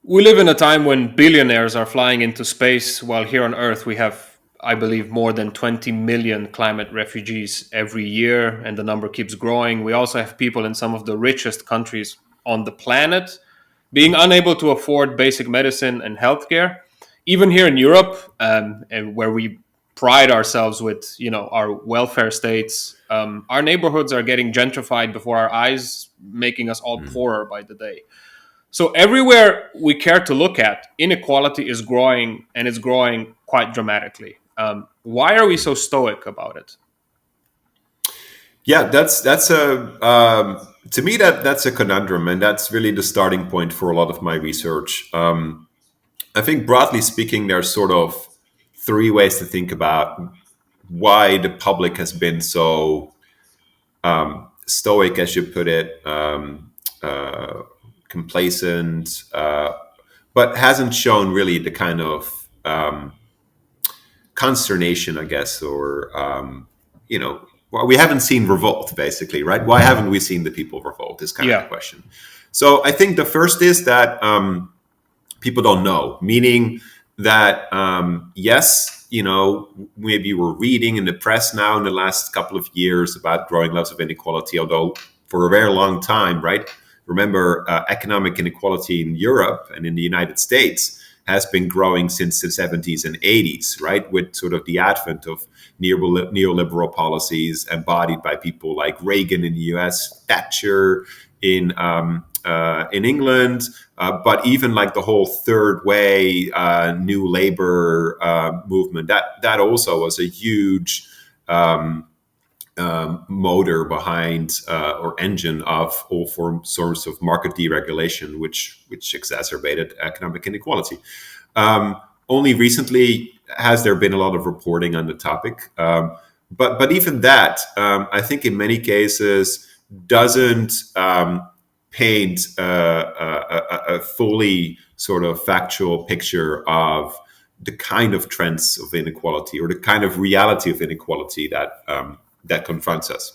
We live in a time when billionaires are flying into space, while here on Earth we have, I believe, more than 20 million climate refugees every year, and the number keeps growing. We also have people in some of the richest countries on the planet being unable to afford basic medicine and healthcare. Even here in Europe, and where we pride ourselves with, our welfare states, our neighborhoods are getting gentrified before our eyes, making us all Mm. poorer by the day. So everywhere we care to look at, inequality is growing, and it's growing quite dramatically. Why are we so stoic about it? Yeah, that's a to me that's a conundrum, and that's really the starting point for a lot of my research. I think broadly speaking, there's sort of three ways to think about why the public has been so stoic, as you put it, complacent, but hasn't shown really the kind of consternation, I guess, or well, we haven't seen revolt, basically, right? Why haven't we seen the people revolt? Is kind of the Yeah, question. So I think the first is that people don't know, meaning that yes, maybe we're reading in the press now in the last couple of years about growing levels of inequality, although for a very long time, right? Remember, economic inequality in Europe and in the United States has been growing since the 70s and 80s, right? With sort of the advent of neoliberal policies embodied by people like Reagan in the US, Thatcher in England, but even like the whole third way, new labor movement, that also was a huge motor behind or engine of all sorts of market deregulation, which exacerbated economic inequality. Only recently has there been a lot of reporting on the topic, but even that, I think in many cases doesn't paint a fully sort of factual picture of the kind of trends of inequality or the kind of reality of inequality that confronts us.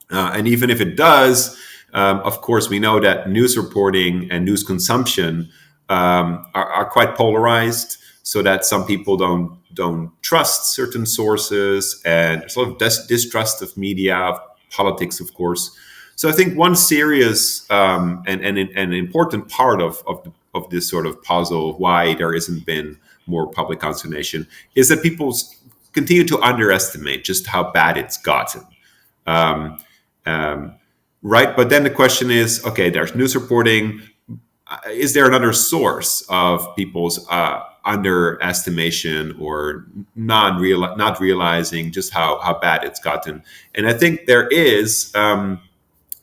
And even if it does, of course, we know that news reporting and news consumption are quite polarized, so that some people don't trust certain sources, and there's a lot of distrust of media, of politics, of course. So I think one serious and an important part of this sort of puzzle, why there isn't been more public consternation, is that people continue to underestimate just how bad it's gotten. Um, um, right? But then the question is, okay, there's news reporting. Is there another source of people's underestimation or not realizing just how bad it's gotten? And I think there is, and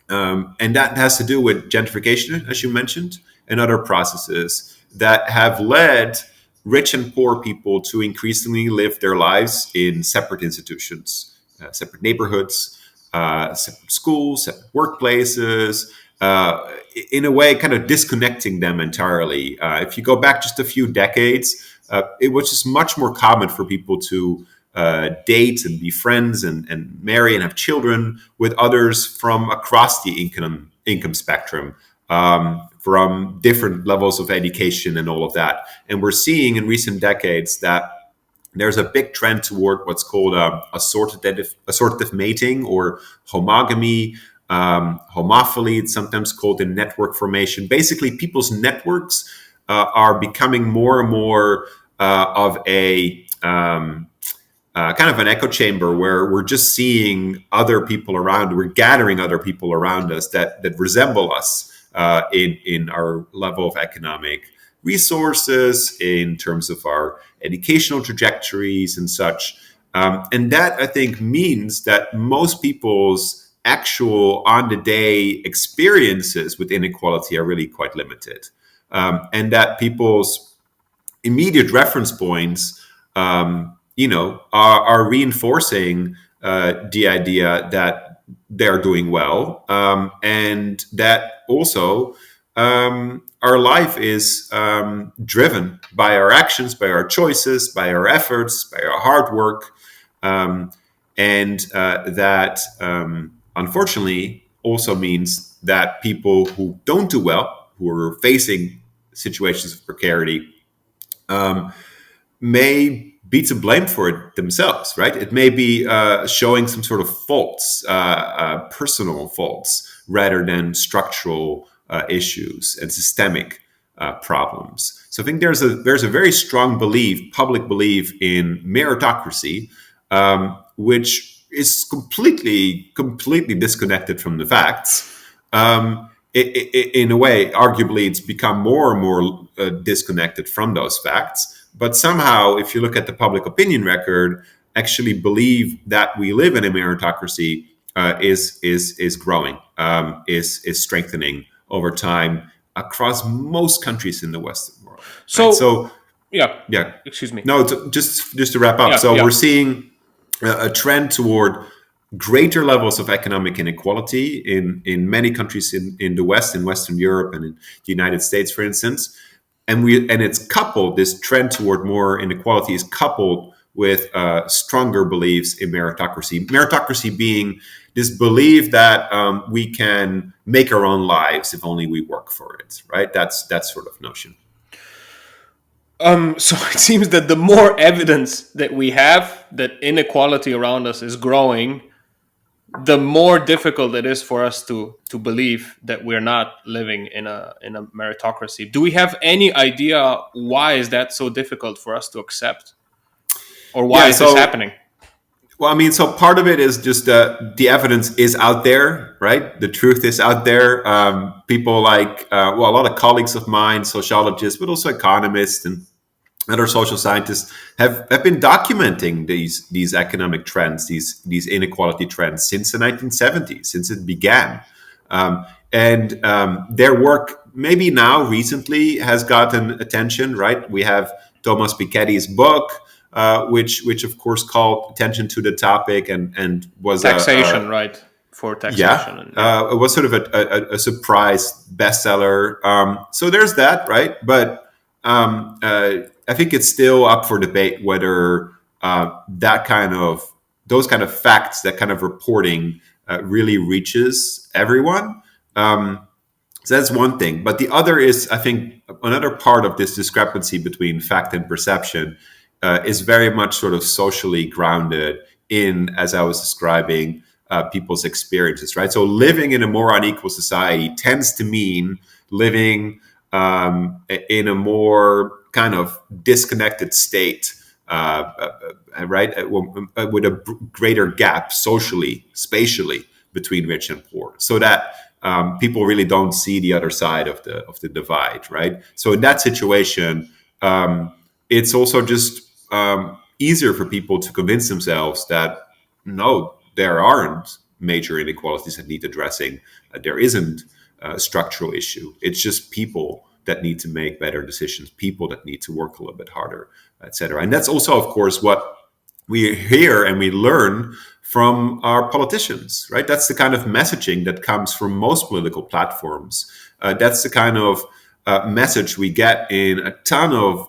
that has to do with gentrification, as you mentioned, and other processes that have led rich and poor people to increasingly live their lives in separate institutions, separate neighborhoods, separate schools, separate workplaces, in a way, kind of disconnecting them entirely. If you go back just a few decades, it was just much more common for people to date and be friends and marry and have children with others from across the income spectrum, from different levels of education and all of that. And we're seeing in recent decades that there's a big trend toward what's called assortative mating or homogamy, homophily. It's sometimes called in network formation. Basically, people's networks are becoming more and more of a kind of an echo chamber where we're just seeing other people around, we're gathering other people around us that resemble us in our level of economic resources, in terms of our educational trajectories and such. And that, I think, means that most people's actual on the day experiences with inequality are really quite limited. And that people's immediate reference points, are reinforcing the idea that they're doing well, and that also our life is driven by our actions, by our choices, by our efforts, by our hard work, um, and that unfortunately also means that people who don't do well, who are facing situations of precarity may be to blame for it themselves, right? It may be showing some sort of faults, personal faults, rather than structural issues and systemic problems. So I think there's a very strong belief, public belief in meritocracy, which is completely disconnected from the facts. In a way, arguably, it's become more and more disconnected from those facts. But somehow, if you look at the public opinion record, actually believe that we live in a meritocracy is growing, is strengthening over time across most countries in the Western world. Right? So, So, yeah, yeah, excuse me. no, just to wrap up. Yeah, So yeah. we're seeing a trend toward greater levels of economic inequality in many countries in the West, in Western Europe, and in the United States, for instance. And it's coupled, this trend toward more inequality is coupled with stronger beliefs in meritocracy. Meritocracy being this belief that we can make our own lives if only we work for it, right? That's that sort of notion. So it seems that the more evidence that we have that inequality around us is growing, the more difficult it is for us to believe that we're not living in a meritocracy. Do we have any idea why is that so difficult for us to accept, or why Yeah, is this so happening? well, I mean, so part of it is just the evidence is out there, right? The truth is out there. People like, well, a lot of colleagues of mine, sociologists, but also economists and other social scientists have been documenting these economic trends, these inequality trends since the 1970s, since it began. And their work, maybe now recently, has gotten attention, right? We have Thomas Piketty's book, which of course called attention to the topic and was Taxation, right? For yeah, taxation, and yeah. it was sort of a surprise bestseller. So there's that, right? But I think it's still up for debate whether that kind of those kind of facts, that kind of reporting, really reaches everyone. So that's one thing. But the other is, I think, another part of this discrepancy between fact and perception is very much sort of socially grounded in, as I was describing, people's experiences, right? So living in a more unequal society tends to mean living in a more kind of disconnected state, right? With a greater gap socially, spatially between rich and poor, so that people really don't see the other side of the divide, right? So in that situation, it's also just easier for people to convince themselves that no, there aren't major inequalities that need addressing. There isn't a structural issue. It's just people that need to make better decisions, people that need to work a little bit harder, etc. And that's also, of course, what we hear and we learn from our politicians, right? That's the kind of messaging that comes from most political platforms. That's the kind of message we get in a ton of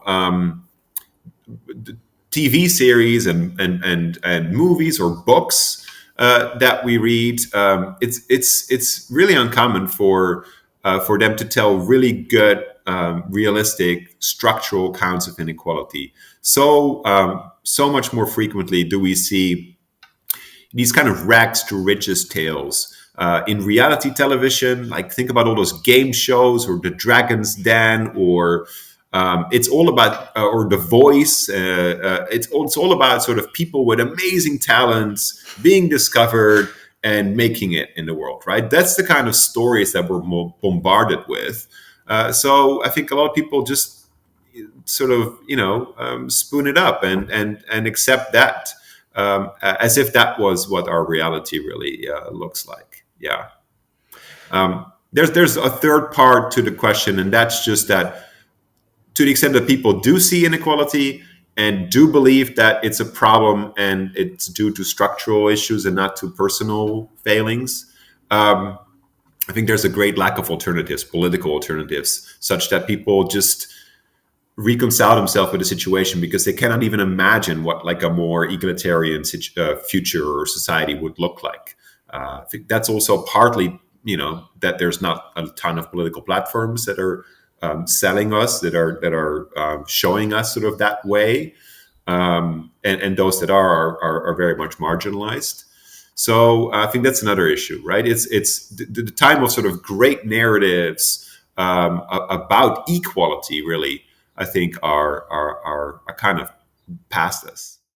TV series and movies or books that we read. It's really uncommon for them to tell really good, realistic, structural accounts of inequality. So much more frequently do we see these kind of rags to riches tales in reality television. Like, think about all those game shows, or The Dragon's Den, or it's all about, or The Voice. It's all about sort of people with amazing talents being discovered and making it in the world, right? That's the kind of stories that we're bombarded with. So I think a lot of people just sort of, spoon it up and accept that, as if that was what our reality really looks like. Yeah. There's a third part to the question, and that's just that, to the extent that people do see inequality and do believe that it's a problem and it's due to structural issues and not to personal failings, I think there's a great lack of alternatives, political alternatives, such that people just reconcile themselves with the situation because they cannot even imagine what like a more egalitarian future or society would look like. I think that's also partly, that there's not a ton of political platforms that are selling us, that are showing us sort of that way, and those that are very much marginalized. So I think that's another issue, right? It's the time of sort of great narratives about equality, really, I think are kind of past us.